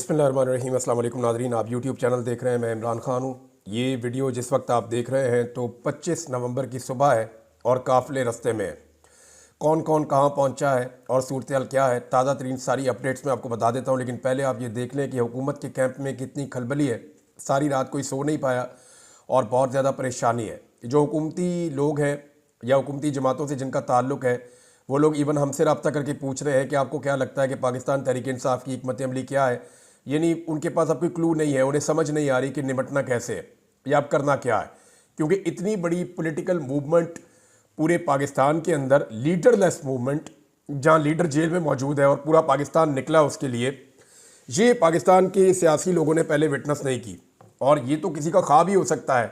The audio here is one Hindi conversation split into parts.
बिस्मिल्लाहिर्रहमानिर्रहीम। अस्सलाम वालेकुम नाज़रीन, आप यूट्यूब चैनल देख रहे हैं। मैं इमरान खान हूँ। ये वीडियो जिस वक्त आप देख रहे हैं तो 25 नवंबर की सुबह है और काफ़िले रस्ते में है। कौन कौन कहाँ पहुँचा है और सूरत हाल क्या है, ताज़ा तरीन सारी अपडेट्स मैं आपको बता देता हूँ। लेकिन पहले आप ये देख लें कि हुकूमत के कैंप में कितनी खलबली है। सारी रात कोई सो नहीं पाया और बहुत ज़्यादा परेशानी है। जो हुकूमती लोग हैं या हुकूमती जमातों से जिनका ताल्लुक़ है, वो लोग इवन हमसे रब्ता करके पूछ रहे हैं कि आपको क्या लगता है कि पाकिस्तान तहरीक इंसाफ की हिकमत अमली क्या है। यानी उनके पास अब कोई क्लू नहीं है, उन्हें समझ नहीं आ रही कि निपटना कैसे है या अब करना क्या है। क्योंकि इतनी बड़ी पॉलिटिकल मूवमेंट पूरे पाकिस्तान के अंदर, लीडरलेस मूवमेंट, जहाँ लीडर जेल में मौजूद है और पूरा पाकिस्तान निकला उसके लिए, ये पाकिस्तान के सियासी लोगों ने पहले विटनेस नहीं की। और ये तो किसी का ख्वाब ही हो सकता है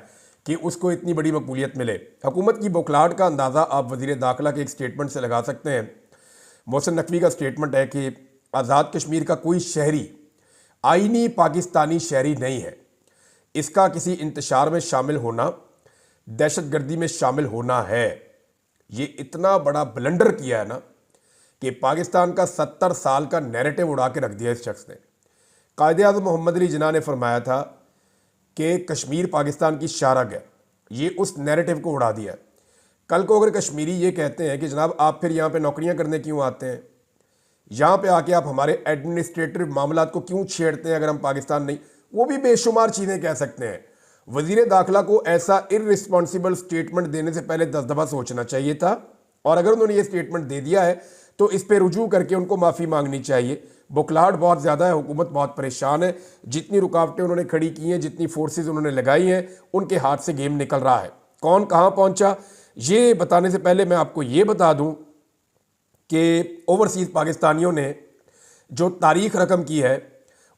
कि उसको इतनी बड़ी मकबूलियत मिले। हुकूमत की बौखलाहट का अंदाज़ा आप वज़ीर दाखिला के एक स्टेटमेंट से लगा सकते हैं। मोहसिन नकवी का स्टेटमेंट है कि आज़ाद कश्मीर का कोई शहरी आईनी पाकिस्तानी शहरी नहीं है। इसका किसी इंतशार में शामिल होना, दहशतगर्दी में शामिल होना है। ये इतना बड़ा ब्लंडर किया है ना कि पाकिस्तान का 70 साल का नैरेटिव उड़ा के रख दिया इस शख्स ने। कायद-ए-आज़म मोहम्मद अली जिन्ना ने फरमाया था कि कश्मीर पाकिस्तान की शारग है। ये उस नैरेटिव को उड़ा दिया है। कल को अगर कश्मीरी ये कहते हैं कि जनाब आप फिर यहाँ पे नौकरियाँ करने क्यों आते हैं, यहाँ पे आके आप हमारे एडमिनिस्ट्रेटिव मामलात को क्यों छेड़ते हैं अगर हम पाकिस्तान नहीं, वो भी बेशुमार चीज़ें कह सकते हैं। वज़ीर दाखिला को ऐसा इर्रिस्पॉन्सिबल स्टेटमेंट देने से पहले 10 दफ़ा सोचना चाहिए था। और अगर उन्होंने ये स्टेटमेंट दे दिया है तो इस पर रुजू करके उनको माफ़ी मांगनी चाहिए। बुखलाहट बहुत ज़्यादा है, हुकूमत बहुत परेशान है। जितनी रुकावटें उन्होंने खड़ी की हैं, जितनी फोर्सेस उन्होंने लगाई हैं, उनके हाथ से गेम निकल रहा है। कौन कहाँ पहुँचा ये बताने से पहले मैं आपको ये बता दूँ कि ओवरसीज़ पाकिस्तानियों ने जो तारीख रकम की है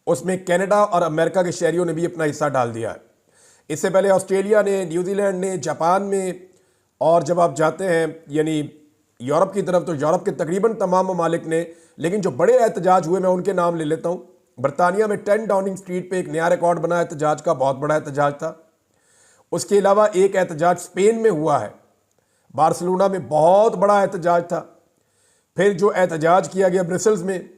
उसमें कनाडा और अमेरिका के शहरियों ने भी अपना हिस्सा डाल दिया है। इससे पहले ऑस्ट्रेलिया ने, न्यूजीलैंड ने, जापान में, और जब आप जाते हैं यानी यूरोप की तरफ तो यूरोप के तकरीबन तमाम ममालिक ने। लेकिन जो बड़े एहतजाज हुए मैं उनके नाम ले लेता हूँ। बरतानिया में 10 डाउनिंग स्ट्रीट पे एक नया रिकॉर्ड बना एहतजाज का, बहुत बड़ा एहतजाज था। उसके अलावा एक एहतजाज स्पेन में हुआ है, बार्सिलोना में बहुत बड़ा एहतजाज था। फिर जो एहतजाज किया गया ब्रसल्स में,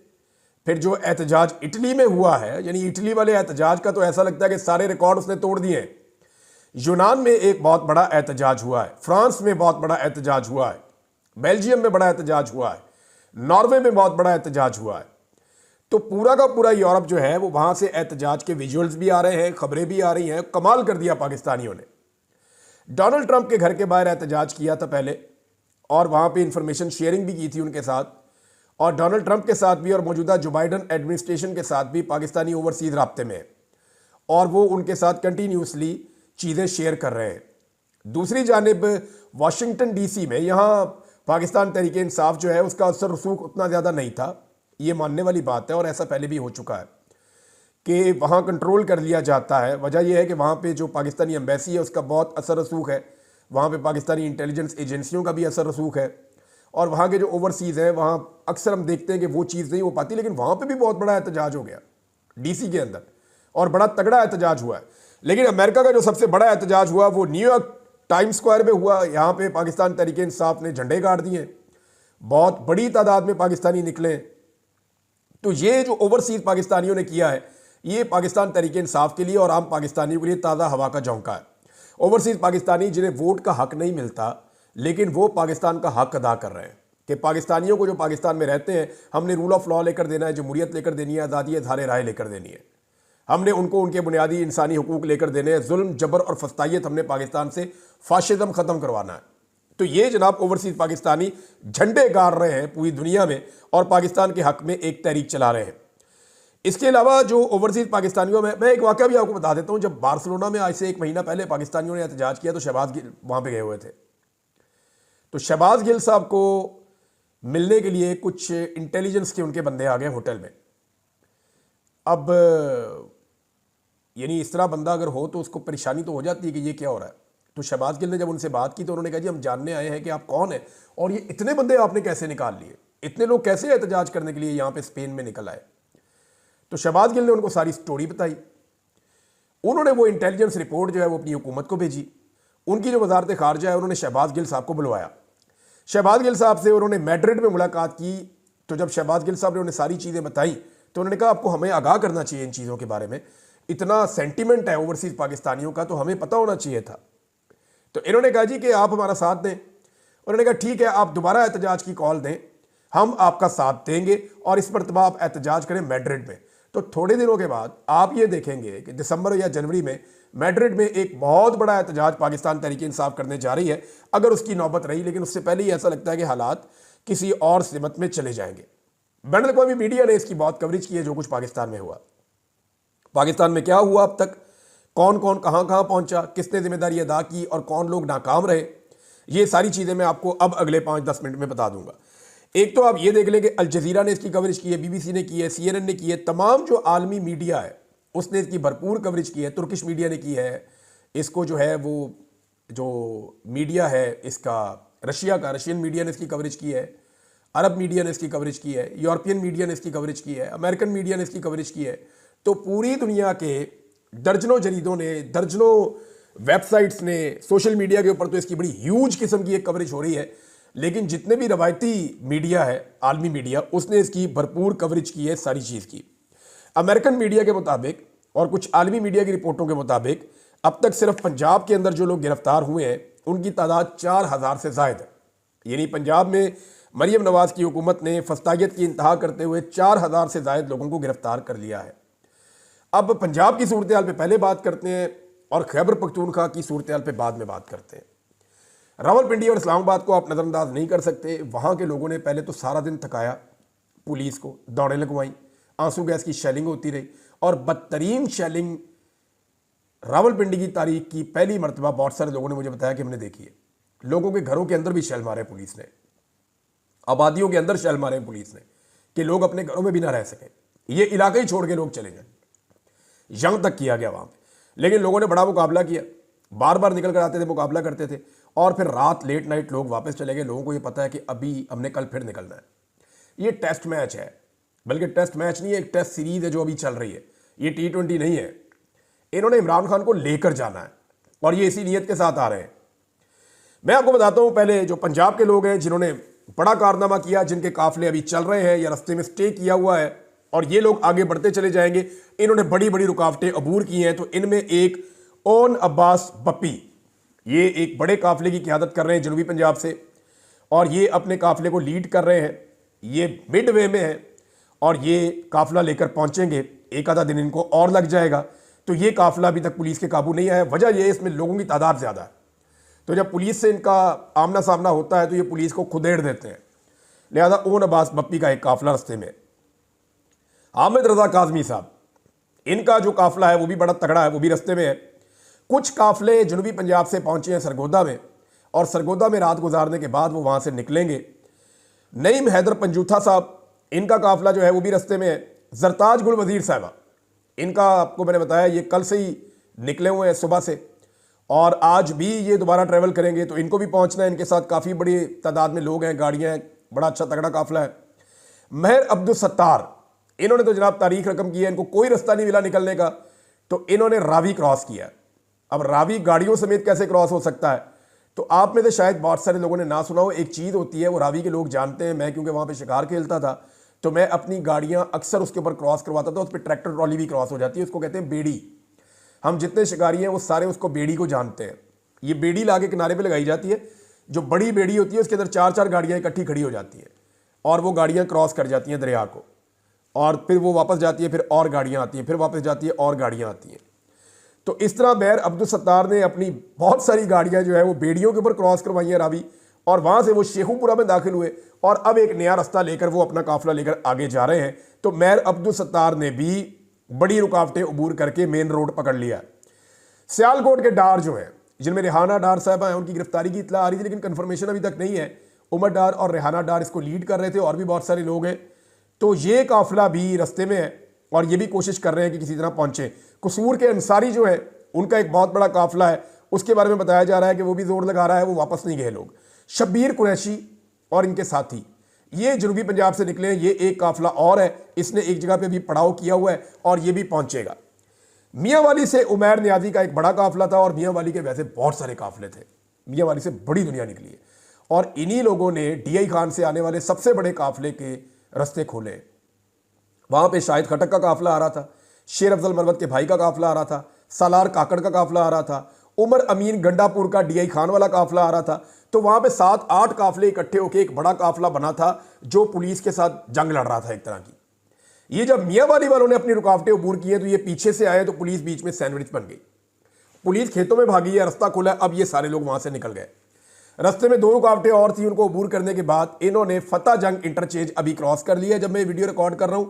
फिर जो एहतजाज इटली में हुआ है, यानी इटली वाले एहतजाज का तो ऐसा लगता है कि सारे रिकॉर्ड उसने तोड़ दिए हैं। यूनान में एक बहुत बड़ा एहतजाज हुआ है, फ्रांस में बहुत बड़ा एहतजाज हुआ है, बेल्जियम में बड़ा एहतजाज हुआ है, नॉर्वे में बहुत बड़ा एहतजाज हुआ है। तो पूरा का पूरा यूरोप जो है वो वहाँ से एहतजाज के विजुअल्स भी आ रहे हैं, खबरें भी आ रही हैं। कमाल कर दिया पाकिस्तानियों ने। डोनाल्ड ट्रंप के घर के बाहर एहतजाज किया था पहले और वहाँ पे इंफॉर्मेशन शेयरिंग भी की थी उनके साथ, और डोनाल्ड ट्रंप के साथ भी और मौजूदा जो बाइडन एडमिनिस्ट्रेशन के साथ भी पाकिस्तानी ओवरसीज राब्ते में है और वो उनके साथ कंटिन्यूसली चीज़ें शेयर कर रहे हैं। दूसरी जानिब वाशिंगटन डीसी में, यहाँ पाकिस्तान तहरीक इंसाफ जो है उसका असर रसूख उतना ज़्यादा नहीं था, ये मानने वाली बात है और ऐसा पहले भी हो चुका है कि वहाँ कंट्रोल कर लिया जाता है। वजह यह है कि वहाँ पे जो पाकिस्तानी एम्बेसी है उसका बहुत असर रसूख है, वहाँ पे पाकिस्तानी इंटेलिजेंस एजेंसियों का भी असर रसूख है, और वहाँ के जो ओवरसीज़ हैं वहाँ अक्सर हम देखते हैं कि वो चीज़ नहीं हो पाती। लेकिन वहाँ पे भी बहुत बड़ा एहतजाज हो गया डीसी के अंदर और बड़ा तगड़ा एहतजाज हुआ है। लेकिन अमेरिका का जो सबसे बड़ा एहतजाज हुआ वो न्यूयॉर्क टाइम्स स्क्वायर में हुआ। यहाँ पे पाकिस्तान तहरीक इंसाफ ने झंडे गाड़ दिए, बहुत बड़ी तादाद में पाकिस्तानी निकले। तो ये जो ओवरसीज़ पाकिस्तानियों ने किया है ये पाकिस्तान तहरीक इंसाफ के लिए और आम पाकिस्तानियों के लिए ताज़ा हवा का झोंका है। ओवरसीज़ पाकिस्तानी जिन्हें वोट का हक नहीं मिलता लेकिन वो पाकिस्तान का हक अदा कर रहे हैं कि पाकिस्तानियों को जो पाकिस्तान में रहते हैं हमने रूल ऑफ लॉ लेकर देना है, जमहूरियत लेकर देनी है, आज़ादी इज़हार राय लेकर देनी है, हमने उनको उनके बुनियादी इंसानी हुकूक लेकर देने हैं, जुल्म जबर और फस्तायत हमने पाकिस्तान से फाशिज्म ख़त्म करवाना है। तो ये जनाब ओवरसीज़ पाकिस्तानी झंडे गाड़ रहे हैं पूरी दुनिया में और पाकिस्तान के हक में एक तहरीक चला रहे हैं। इसके अलावा जो ओवरसीज़ पाकिस्तानियों में, मैं एक वाक़या भी आपको बता देता हूँ। जब बार्सिलोना में आज से 1 महीना पहले पाकिस्तानियों ने एहतजाज किया तो शहबाज गिल वहाँ पे गए हुए थे। तो शहबाज गिल साहब को मिलने के लिए कुछ इंटेलिजेंस के उनके बंदे आ गए होटल में। अब यानी इस तरह बंदा अगर हो तो उसको परेशानी तो हो जाती है कि ये क्या हो रहा है। तो शहबाज गिल ने जब उनसे बात की तो उन्होंने कहा जी हम जानने आए हैं कि आप कौन हैं और ये इतने बंदे आपने कैसे निकाल लिए, इतने लोग कैसे एहतजाज करने के लिए यहाँ पे स्पेन में निकल आए। तो शहबाज गिल ने उनको सारी स्टोरी बताई। उन्होंने वो इंटेलिजेंस रिपोर्ट जो है वो अपनी हुकूमत को भेजी। उनकी जो वजारत खारजा है उन्होंने शहबाज गिल साहब को बुलवाया। शहबाज गिल साहब से उन्होंने मैड्रिड में मुलाकात की। तो जब शहबाज गिल साहब ने उन्हें सारी चीज़ें बताई तो उन्होंने कहा आपको हमें आगाह करना चाहिए इन चीज़ों के बारे में, इतना सेंटिमेंट है ओवरसीज़ पाकिस्तानियों का, तो हमें पता होना चाहिए था। तो इन्होंने कहा जी कि आप हमारा साथ दें। उन्होंने कहा ठीक है, आप दोबारा एहतजाज की कॉल दें, हम आपका साथ देंगे और इस मरतबा आप एहतजाज करें मैड्रिड में। तो थोड़े दिनों के बाद आप ये देखेंगे कि दिसंबर या जनवरी में मैड्रिड में एक बहुत बड़ा एहतजाज पाकिस्तान तहरीक इंसाफ करने जा रही है, अगर उसकी नौबत रही। लेकिन उससे पहले ही ऐसा लगता है कि हालात किसी और सिमत में चले जाएंगे। बैन अवी मीडिया ने इसकी बहुत कवरेज की है, जो कुछ पाकिस्तान में हुआ, पाकिस्तान में क्या हुआ अब तक, कौन कौन कहां कहां पहुंचा, किसने जिम्मेदारी अदा की और कौन लोग नाकाम रहे, ये सारी चीज़ें मैं आपको अब अगले 5-10 मिनट में बता दूंगा। एक तो आप ये देख लें कि अल जज़ीरा ने इसकी कवरेज की है, BBC ने की है, CNN ने की है, तमाम जो आलमी मीडिया है उसने इसकी भरपूर कवरेज की है, तुर्किश मीडिया ने की है, इसको जो है वो जो मीडिया है इसका रशिया का, रशियन मीडिया ने इसकी कवरेज की है, अरब मीडिया ने इसकी कवरेज की है, यूरोपियन मीडिया ने इसकी कवरेज की है, अमेरिकन मीडिया ने इसकी कवरेज की है। तो पूरी दुनिया के दर्जनों जरीदों ने, दर्जनों वेबसाइट्स ने, सोशल मीडिया के ऊपर तो इसकी बड़ी ह्यूज किस्म की एक कवरेज हो रही है। लेकिन जितने भी रवायती मीडिया है, आलमी मीडिया, उसने इसकी भरपूर कवरेज की है सारी चीज़ की। अमेरिकन मीडिया के मुताबिक और कुछ आलमी मीडिया की रिपोर्टों के मुताबिक अब तक सिर्फ पंजाब के अंदर जो लोग गिरफ्तार हुए हैं उनकी तादाद 4000 से ज़ायद है। यानी पंजाब में मरियम नवाज की हुकूमत ने फस्तायत की इंतहा करते हुए 4000 से ज़ायद लोगों को गिरफ्तार कर लिया है। अब पंजाब की सूरत हाल पे पहले बात करते हैं और खैबर पख्तूनख्वा की सूरत हाल पे बाद में बात करते हैं। रावलपिंडी और इस्लामाबाद को आप नज़रअंदाज नहीं कर सकते। वहाँ के लोगों ने पहले तो सारा दिन थकाया पुलिस को, दौड़ें लगवाई, आंसू गैस की शेलिंग होती रही और बदतरीन शेलिंग रावलपिंडी की तारीख की पहली मरतबा बहुत सारे लोगों ने मुझे बताया कि हमने देखी है। लोगों के घरों के अंदर भी शेल मारे पुलिस ने, आबादियों के अंदर शेल मारे पुलिस ने कि लोग अपने घरों में भी ना रह सकें, ये इलाका ही छोड़ के लोग चले जाएं। जंग तक किया गया वहाँ पे, लेकिन लोगों ने बड़ा मुकाबला किया, बार बार निकल कर आते थे, मुकाबला करते थे और फिर रात लेट नाइट लोग वापस चले गए। लोगों को ये पता है कि अभी हमने कल फिर निकलना है। ये टेस्ट मैच है, बल्कि टेस्ट मैच नहीं है, एक टेस्ट सीरीज है जो अभी चल रही है, ये T20 नहीं है। इन्होंने इमरान खान को लेकर जाना है और ये इसी नीयत के साथ आ रहे हैं। मैं आपको बताता हूं, पहले जो पंजाब के लोग हैं जिन्होंने बड़ा कारनामा किया, जिनके काफिले अभी चल रहे हैं या रस्ते में स्टे किया हुआ है और ये लोग आगे बढ़ते चले जाएंगे, इन्होंने बड़ी बड़ी रुकावटें अबूर की हैं। तो इनमें एक ओन अब्बास बप्पी, ये एक बड़े काफिले की क़यादत कर रहे हैं जनूबी पंजाब से और ये अपने काफिले को लीड कर रहे हैं। ये मिड वे में है और ये काफिला लेकर पहुंचेंगे, एक आधा दिन इनको और लग जाएगा। तो ये काफिला अभी तक पुलिस के काबू नहीं आया। वजह यह है इसमें लोगों की तादाद ज़्यादा है, तो जब पुलिस से इनका आमना सामना होता है तो ये पुलिस को खुदेड़ देते हैं। लिहाजा ओन अब्बास बप्पी का एक काफिला रस्ते में। हामिद रजा काजमी साहब, इनका जो काफिला है वो भी बड़ा तगड़ा है, वो भी रस्ते में है। कुछ काफिले जनूबी पंजाब से पहुंचे हैं सरगोदा में और सरगोदा में रात गुजारने के बाद वो वहां से निकलेंगे। नईम हैदर पंजूथा साहब, इनका काफिला जो है वो भी रस्ते में है। जरताज गुल वजीर साहबा, इनका आपको मैंने बताया ये कल से ही निकले हुए हैं सुबह से और आज भी ये दोबारा ट्रैवल करेंगे, तो इनको भी पहुंचना है। इनके साथ काफ़ी बड़ी तादाद में लोग हैं, गाड़ियां हैं, बड़ा अच्छा तगड़ा काफिला है। महर अब्दुल सत्तार, इन्होंने तो जनाब तारीख रकम की है, इनको कोई रास्ता नहीं मिला निकलने का, तो इन्होंने रावी क्रॉस किया। अब रावी गाड़ियों समेत कैसे क्रॉस हो सकता है? तो आप में से शायद बहुत सारे लोगों ने ना सुना हो, एक चीज़ होती है वो रावी के लोग जानते हैं। मैं क्योंकि वहाँ पे शिकार खेलता था तो मैं अपनी गाड़ियाँ अक्सर उसके ऊपर क्रॉस करवाता था, उस पर ट्रैक्टर ट्रॉली भी क्रॉस हो जाती है, उसको कहते हैं बेड़ी। हम जितने शिकारी हैं वो सारे उसको बेड़ी को जानते हैं। ये बेड़ी लाके किनारे पे लगाई जाती है, जो बड़ी बेड़ी होती है उसके अंदर 4-4 गाड़ियाँ इकट्ठी खड़ी हो जाती हैं और वो गाड़ियाँ क्रॉस कर जाती हैं दरिया को और फिर वो वापस जाती है, फिर और गाड़ियाँ आती हैं, फिर वापस जाती है और गाड़ियाँ आती हैं। तो इस तरह महर अब्दुल सत्तार ने अपनी बहुत सारी गाड़ियाँ जो है वो बेड़ियों के ऊपर क्रॉस करवाई हैं रावी, और वहाँ से वो शेखुपुरा में दाखिल हुए और अब एक नया रास्ता लेकर वो अपना काफिला लेकर आगे जा रहे हैं। तो महर अब्दुल सत्तार ने भी बड़ी रुकावटें अबूर करके मेन रोड पकड़ लिया। सियालकोट के डार जो हैं, जिनमें रेहाना डार साहब हैं, उनकी गिरफ्तारी की इतला आ रही थी लेकिन कन्फर्मेशन अभी तक नहीं है। उमर डार और रेहाना डार इसको लीड कर रहे थे और भी बहुत सारे लोग हैं। तो ये काफिला भी रास्ते में है और ये भी कोशिश कर रहे हैं कि किसी तरह पहुंचे। कसूर के अंसारी जो है उनका एक बहुत बड़ा काफिला है, उसके बारे में बताया जा रहा है कि वो भी जोर लगा रहा है, वो वापस नहीं गए लोग। शब्बीर कुरैशी और इनके साथी ये जनूबी पंजाब से निकले हैं। ये एक काफिला और है, इसने एक जगह पे भी पड़ाव किया हुआ है और ये भी पहुंचेगा। मियाँ वाली से उमैर नियाजी का एक बड़ा काफिला था और मियाँ वाली के वैसे बहुत सारे काफिले थे। मियाँ वाली से बड़ी दुनिया निकली है और इन्हीं लोगों ने DI खान से आने वाले सबसे बड़े काफिले के रास्ते खोले। वहां पे शाहिद खटक का काफिला आ रहा था, शेर अफजल मरवत के भाई का काफिला आ रहा था, सालार काकड़ का काफिला आ रहा था, उमर अमीन गंडापुर का डीआई खान वाला काफिला आ रहा था। तो वहां पे 7-8 काफिले इकट्ठे होकर एक बड़ा काफिला बना था जो पुलिस के साथ जंग लड़ रहा था एक तरह की। ये जब मियांवाली वालों ने अपनी रुकावटें अबूर की हैं तो ये पीछे से आए तो पुलिस बीच में सैंडविच बन गई। पुलिस खेतों में भागी है, रास्ता खुला, अब ये सारे लोग वहां से निकल गए। रास्ते में 2 रुकावटें और थी, उनको अबूर करने के बाद इन्होंने फतेह जंग इंटरचेंज अभी क्रॉस कर लिया जब मैं वीडियो रिकॉर्ड कर रहा हूं,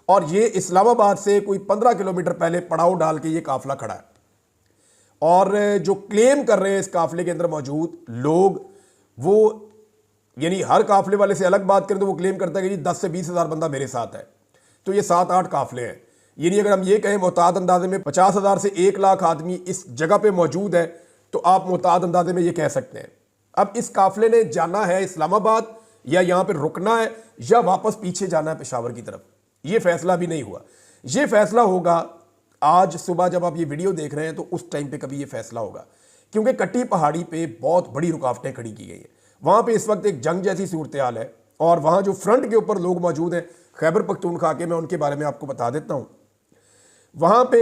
और ये इस्लामाबाद से कोई 15 किलोमीटर पहले पड़ाव डाल के ये काफिला खड़ा है। और जो क्लेम कर रहे हैं इस काफिले के अंदर मौजूद लोग, वो यानी हर काफिले वाले से अलग बात करें तो वो क्लेम करता है कि जी 10 से 20 हज़ार बंदा मेरे साथ है। तो ये 7-8 काफिले हैं। यानी अगर हम ये कहें मोहतात अंदाजे में 50,000 से 1 लाख आदमी इस जगह पे मौजूद है तो आप मोहतात अंदाजे में ये कह सकते हैं। अब इस काफिले ने जाना है इस्लामाबाद, या यहां पे रुकना है, या वापस पीछे जाना है पेशावर की तरफ, ये फैसला भी नहीं हुआ। ये फैसला होगा आज सुबह जब आप ये वीडियो देख रहे हैं तो उस टाइम पे कभी ये फैसला होगा, क्योंकि कट्टी पहाड़ी पे बहुत बड़ी रुकावटें खड़ी की गई है। वहां पे इस वक्त एक जंग जैसी सूरत हाल है, और वहां जो फ्रंट के ऊपर लोग मौजूद हैं खैबर पख्तूनख्वा के, मैं उनके बारे में आपको बता देता हूं। वहां पे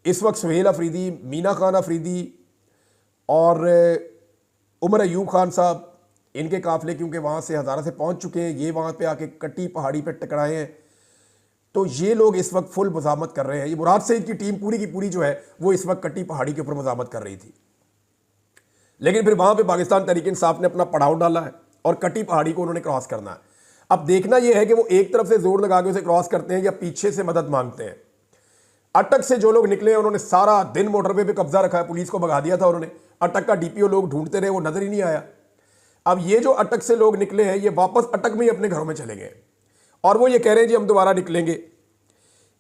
इस वक्त सुहेल अफरीदी, मीना खान अफरीदी और उमर अयूब खान साहब, इनके काफिले क्योंकि वहां से हज़ारा से पहुंच चुके हैं, ये वहां पे आके कट्टी पहाड़ी पे टकराए हैं, तो ये लोग इस वक्त फुल मुजामत कर रहे हैं। ये मुराद सईद की टीम पूरी की पूरी जो है वो इस वक्त कट्टी पहाड़ी के ऊपर मुजामत कर रही थी, लेकिन फिर वहां पे पाकिस्तान तहरीक इंसाफ ने अपना पड़ाव डाला है और कट्टी पहाड़ी को उन्होंने क्रॉस करना है। अब देखना यह है कि वो एक तरफ से जोर लगा के उसे क्रॉस करते हैं या पीछे से मदद मांगते हैं। अटक से जो लोग निकले हैं उन्होंने सारा दिन मोटरवे पे कब्जा रखा है, पुलिस को भगा दिया था उन्होंने। अटक का डीपीओ लोग ढूंढते रहे, वो नजर ही नहीं आया। अब ये जो अटक से लोग निकले हैं ये वापस अटक में ही अपने घरों में चले गए, और वो ये कह रहे हैं जी हम दोबारा निकलेंगे।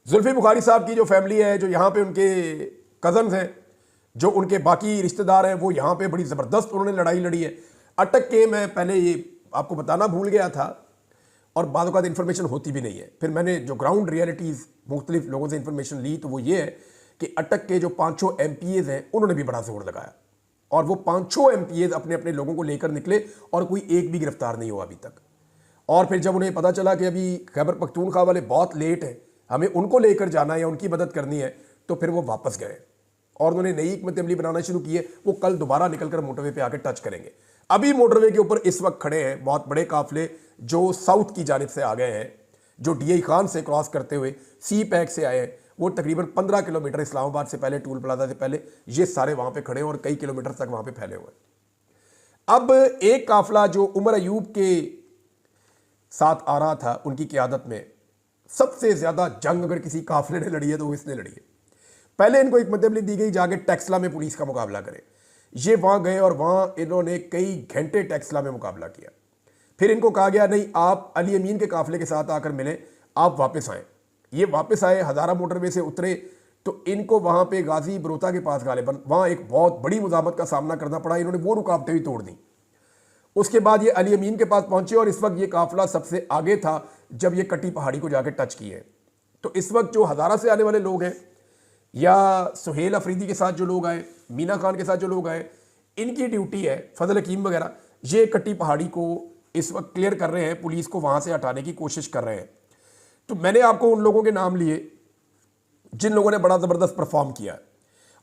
जुल्फी बुखारी साहब की जो फैमिली है, जो यहाँ पे उनके कजन्स हैं, जो उनके बाकी रिश्तेदार हैं, वो यहाँ पे बड़ी ज़बरदस्त उन्होंने लड़ाई लड़ी है। अटक के मैं पहले ये आपको बताना भूल गया था, और बाद का इन्फॉर्मेशन होती भी नहीं है। फिर मैंने जो ग्राउंड रियलिटीज़ मुख्तलिफ लोगों से इन्फॉर्मेशन ली तो वो ये है कि अटक के जो 5 MPAs हैं उन्होंने भी बड़ा जोर लगाया, और वो 5 MPAs अपने अपने लोगों को लेकर निकले और कोई एक भी गिरफ्तार नहीं हुआ अभी तक। और फिर जब उन्हें पता चला कि अभी खैबर पख्तूनख्वा वाले बहुत लेट हैं, हमें उनको लेकर जाना है या उनकी मदद करनी है, तो फिर वो वापस गए और उन्होंने नई हिकमत अमली बनाना शुरू की है। वो कल दोबारा निकलकर मोटरवे पे आकर टच करेंगे। अभी मोटरवे के ऊपर इस वक्त खड़े हैं बहुत बड़े काफिले जो साउथ की जानिब से आ गए हैं, जो डीआई खान से क्रॉस करते हुए सी पैक से आए हैं। वो तकरीबन 15 किलोमीटर इस्लामाबाद से पहले, टूल प्लाजा से पहले, ये सारे वहां पे खड़े हैं और कई किलोमीटर तक वहां पे फैले हुए हैं। अब एक काफिला जो उमर अयूब के साथ आ रहा था उनकी क़यादत में, सबसे ज्यादा जंग अगर किसी काफिले ने लड़ी है तो वो इसने लड़ी है। पहले इनको एक मतलब दी गई जाके टेक्सला में पुलिस का मुकाबला करें। ये वहां गए और वहां इन्होंने कई घंटे टेक्सला में मुकाबला किया। फिर इनको कहा गया नहीं, आप अली अमीन के काफिले के साथ आकर मिले, आप वापस आए। ये वापस आए, हज़ारा मोटरवे से उतरे तो इनको वहां पे गाजी बरोता के पास गालिबन वहां एक बहुत बड़ी मुजामत का सामना करना पड़ा। इन्होंने वो रुकावटें भी तोड़ दी। उसके बाद ये अली अमीन के पास पहुंचे और इस वक्त ये काफिला सबसे आगे था जब ये कट्टी पहाड़ी को जाकर टच किए। तो इस वक्त जो हज़ारा से आने वाले लोग हैं या सुहेल अफरीदी के साथ जो लोग आए, मीना खान के साथ जो लोग आए, इनकी ड्यूटी है, फजल हकीम वगैरह, ये कट्टी पहाड़ी को इस वक्त क्लियर कर रहे हैं, पुलिस को वहां से हटाने की कोशिश कर रहे हैं। तो मैंने आपको उन लोगों के नाम लिए जिन लोगों ने बड़ा ज़बरदस्त परफॉर्म किया है।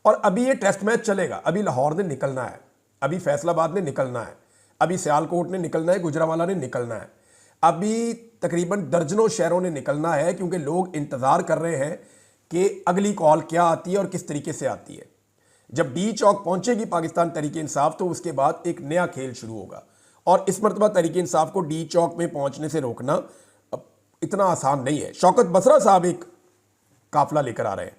और अभी ये टेस्ट मैच चलेगा। अभी लाहौर ने निकलना है, अभी फैसलाबाद ने निकलना है, अभी सियालकोट ने निकलना है, गुजरावाला ने निकलना है, अभी तकरीबन दर्जनों शहरों ने निकलना है, क्योंकि लोग इंतज़ार कर रहे हैं कि अगली कॉल क्या आती है और किस तरीके से आती है। जब डी चौक पहुंचेगी पाकिस्तान तहरीक इंसाफ तो उसके बाद एक नया खेल शुरू होगा, और इस मरतबा तहरीक इंसाफ को डी चौक में पहुंचने से रोकना अब इतना आसान नहीं है। शौकत बसरा साहब एक काफिला लेकर आ रहे हैं,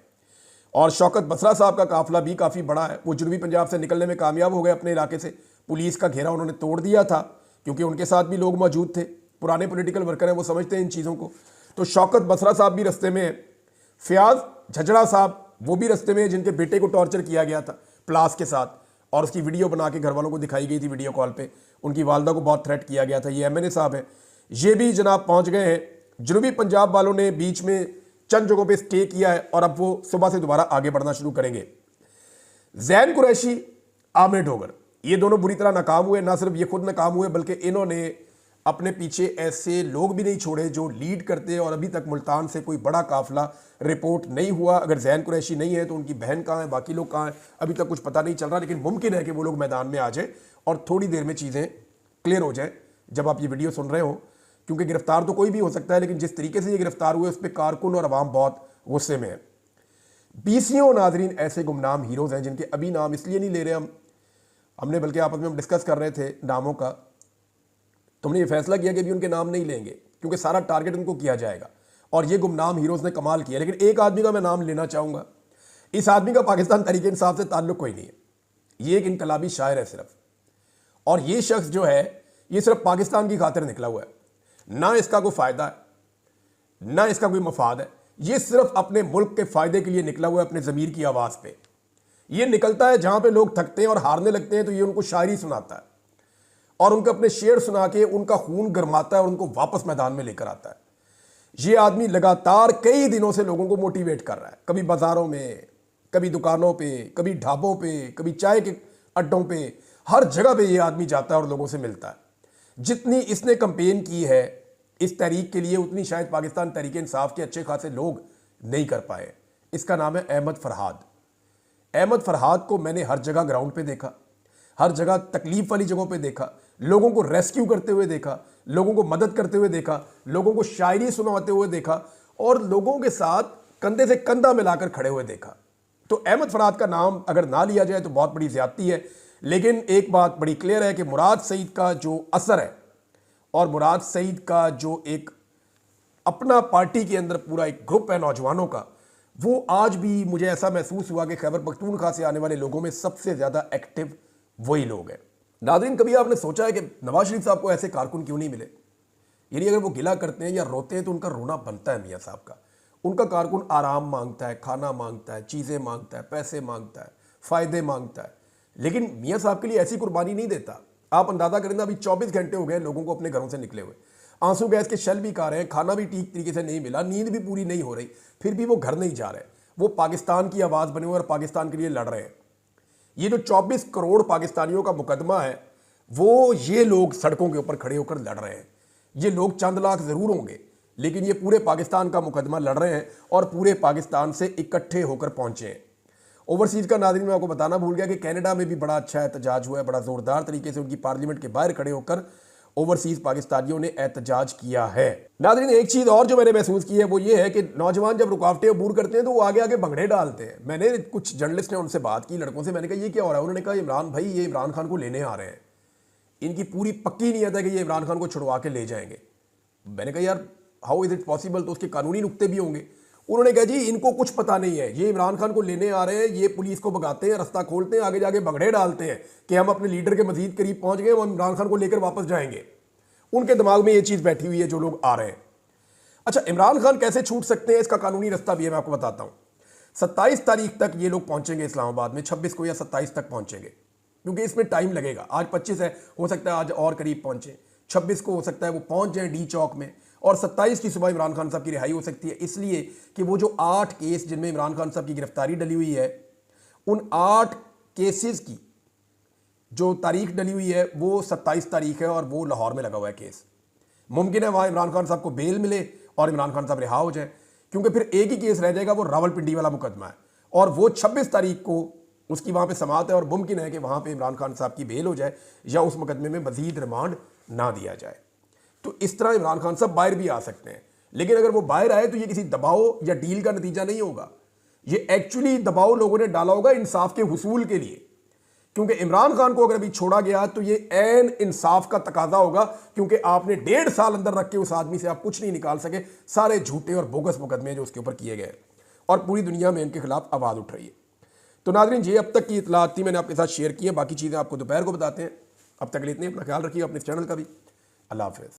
और शौकत बसरा साहब का काफिला भी काफ़ी बड़ा है। वो जनूबी पंजाब से निकलने में कामयाब हो गए अपने इलाके से। पुलिस का घेरा उन्होंने तोड़ दिया था, क्योंकि उनके साथ भी लोग मौजूद थे, पुराने पॉलिटिकल वर्कर हैं, वो समझते हैं इन चीज़ों को। तो शौकत बसरा साहब भी रस्ते में है। फयाज झजड़ा साहब वो भी रस्ते में, जिनके बेटे को टॉर्चर किया गया था प्लास के साथ, और उसकी वीडियो बना के घर वालों को दिखाई गई थी वीडियो कॉल पे। उनकी वालदा को बहुत थ्रेट किया गया था। ये MNA साहब हैं, ये भी जनाब पहुंच गए हैं। जनूबी पंजाब वालों ने बीच में चंद जगहों पे स्टे किया है और अब वो सुबह से दोबारा आगे बढ़ना शुरू करेंगे। जैन कुरैशी, आमिर डोगर, ये दोनों बुरी तरह नाकाम हुए। ना सिर्फ ये खुद नाकाम हुए बल्कि इन्होंने अपने पीछे ऐसे लोग भी नहीं छोड़े जो लीड करते हैं, और अभी तक मुल्तान से कोई बड़ा काफिला रिपोर्ट नहीं हुआ। अगर जैन कुरैशी नहीं है तो उनकी बहन कहाँ है, बाकी लोग कहाँ हैं, अभी तक कुछ पता नहीं चल रहा। लेकिन मुमकिन है कि वो लोग मैदान में आ जाए और थोड़ी देर में चीज़ें क्लियर हो जाएं जब आप ये वीडियो सुन रहे हो, क्योंकि गिरफ्तार तो कोई भी हो सकता है, लेकिन जिस तरीके से ये गिरफ्तार हुए उस पर कारकुन और अवाम बहुत गुस्से में है। बीसियों नाजरीन ऐसे गुमनाम हीरोज़ हैं जिनके अभी नाम इसलिए नहीं ले रहे हमने बल्कि आपस में हम डिस्कस कर रहे थे नामों का, तो हमने ये फैसला किया कि अभी उनके नाम नहीं लेंगे क्योंकि सारा टारगेट उनको किया जाएगा। और ये गुमनाम हीरोज़ ने कमाल किया। लेकिन एक आदमी का मैं नाम लेना चाहूँगा। इस आदमी का पाकिस्तान तहरीक इंसाफ से ताल्लुक़ कोई नहीं है, ये एक इनकलाबी शायर है सिर्फ। और ये शख्स जो है ये सिर्फ पाकिस्तान की खातिर निकला हुआ है, ना इसका कोई फ़ायदा है ना इसका कोई मफाद है। ये सिर्फ अपने मुल्क के फ़ायदे के लिए निकला हुआ है, अपने ज़मीर की आवाज़ पे। ये निकलता है जहाँ पे लोग थकते हैं और हारने लगते हैं तो ये उनको शायरी सुनाता है और उनको अपने शेर सुना के उनका खून गरमाता है और उनको वापस मैदान में लेकर आता है। ये आदमी लगातार कई दिनों से लोगों को मोटिवेट कर रहा है, कभी बाज़ारों में, कभी दुकानों पे, कभी ढाबों पे, कभी चाय के अड्डों पे, हर जगह पे ये आदमी जाता है और लोगों से मिलता है। जितनी इसने कंपेन की है इस तहरीक के लिए उतनी शायद पाकिस्तान तहरीक इंसाफ के अच्छे खासे लोग नहीं कर पाए। इसका नाम है अहमद फरहाद। अहमद फरहाद को मैंने हर जगह ग्राउंड पे देखा, हर जगह तकलीफ वाली जगहों पे देखा, लोगों को रेस्क्यू करते हुए देखा, लोगों को मदद करते हुए देखा, लोगों को शायरी सुनाते हुए देखा और लोगों के साथ कंधे से कंधा मिलाकर खड़े हुए देखा। तो अहमद फरहाद का नाम अगर ना लिया जाए तो बहुत बड़ी ज्यादती है। लेकिन एक बात बड़ी क्लियर है कि मुराद सईद का जो असर है और मुराद सईद का जो एक अपना पार्टी के अंदर पूरा एक ग्रुप है नौजवानों का, वो आज भी मुझे ऐसा महसूस हुआ कि खैबर पख्तूनख्वा से आने वाले लोगों में सबसे ज़्यादा एक्टिव वही लोग हैं। नाज़रीन, कभी आपने सोचा है कि नवाज शरीफ साहब को ऐसे कारकुन क्यों नहीं मिले? यानी अगर वो गिला करते हैं या रोते हैं तो उनका रोना बनता है मियाँ साहब का। उनका कारकुन आराम मांगता है, खाना मांगता है, चीज़ें मांगता है, पैसे मांगता है, फ़ायदे मांगता है, लेकिन मियाँ साहब के लिए ऐसी कुर्बानी नहीं देता। आप अंदाज़ा करें ना, अभी 24 घंटे हो गए लोगों को अपने घरों से निकले हुए, आंसू गैस के शल भी खा रहे हैं, खाना भी ठीक तरीके से नहीं मिला, नींद भी पूरी नहीं हो रही, फिर भी वो घर नहीं जा रहे। वो पाकिस्तान की आवाज़ बने हुए और पाकिस्तान के लिए लड़ रहे हैं। ये जो 24 करोड़ पाकिस्तानियों का मुकदमा है वो ये लोग सड़कों के ऊपर खड़े होकर लड़ रहे हैं। ये लोग चंद लाख ज़रूर होंगे लेकिन ये पूरे पाकिस्तान का मुकदमा लड़ रहे हैं और पूरे पाकिस्तान से इकट्ठे होकर पहुंचे हैं। ओवरसीज़ का नाज़रीन मैं आपको बताना भूल गया कि कनाडा में भी बड़ा अच्छा एहतजाज हुआ है, बड़ा ज़ोरदार तरीके से उनकी पार्लियामेंट के बाहर खड़े होकर ओवरसीज़ पाकिस्तानियों ने एहतजाज किया है। नाज़रीन, एक चीज़ और जो मैंने महसूस की है वो ये है कि नौजवान जब रुकावटें अबूर करते हैं तो वो आगे आगे भंगड़े डालते हैं। मैंने कुछ जर्नलिस्ट ने उनसे बात की, लड़कों से, मैंने कहा ये क्या हो रहा है? उन्होंने कहा इमरान भाई ये इमरान खान को लेने आ रहे हैं, इनकी पूरी पक्की नीयत है कि ये इमरान खान को छुड़वा के ले जाएंगे। मैंने कहा यार हाउ इज़ इट पॉसिबल? तो उसके कानूनी नुक्ते भी होंगे। उन्होंने कहा जी इनको कुछ पता नहीं है, ये इमरान खान को लेने आ रहे हैं, ये पुलिस को भगाते हैं, रास्ता खोलते हैं, आगे जाके भगड़े डालते हैं कि हम अपने लीडर के मजीद करीब पहुंच गए, हम इमरान खान को लेकर वापस जाएंगे। उनके दिमाग में ये चीज़ बैठी हुई है जो लोग आ रहे हैं। अच्छा, इमरान खान कैसे छूट सकते हैं इसका कानूनी रास्ता भी है, मैं आपको बताता हूँ। 27 तारीख तक ये लोग पहुंचेंगे इस्लामाबाद में, 26 को या 27 तक पहुंचेंगे, क्योंकि इसमें टाइम लगेगा। आज 25 है, हो सकता है आज और करीब पहुंचे, 26 को हो सकता है वो पहुंच जाए डी चौक में, और 27 की सुबह इमरान खान साहब की रिहाई हो सकती है। इसलिए कि वो जो 8 केस जिनमें इमरान खान साहब की गिरफ्तारी डली हुई है, उन 8 केसेस की जो तारीख डली हुई है वो 27 तारीख है और वो लाहौर में लगा हुआ है केस। मुमकिन है वहाँ इमरान खान साहब को बेल मिले और इमरान खान साहब रिहा हो जाए, क्योंकि फिर एक ही केस रह जाएगा, वो रावलपिंडी वाला मुकदमा है, और वो 26 तारीख को उसकी वहाँ पे समाअत है और मुमकिन है कि वहाँ पे इमरान खान साहब की बेल हो जाए या उस मुकदमे में मजीद रिमांड ना दिया जाए। तो इस तरह इमरान खान साहब बाहर भी आ सकते हैं, लेकिन अगर वो बाहर आए तो ये किसी दबाव या डील का नतीजा नहीं होगा, ये एक्चुअली दबाव लोगों ने डाला होगा इंसाफ के हुसूल के लिए। क्योंकि इमरान खान को अगर अभी छोड़ा गया तो ये ऐन इंसाफ का तकाजा होगा, क्योंकि आपने 1.5 साल अंदर रख के उस आदमी से आप कुछ नहीं निकाल सके, सारे झूठे और बोगस मुकदमे जो उसके ऊपर किए गए और पूरी दुनिया में इनके खिलाफ आवाज़ उठ रही है। तो नाज़रीन, ये अब तक की इतलात थी, मैंने आपके साथ शेयर की है, बाकी चीज़ें आपको दोपहर को बताते हैं। अब तक के लिए इतने, अपना ख्याल रखिए, अपने चैनल का भी। अल्लाह हाफ़िज़।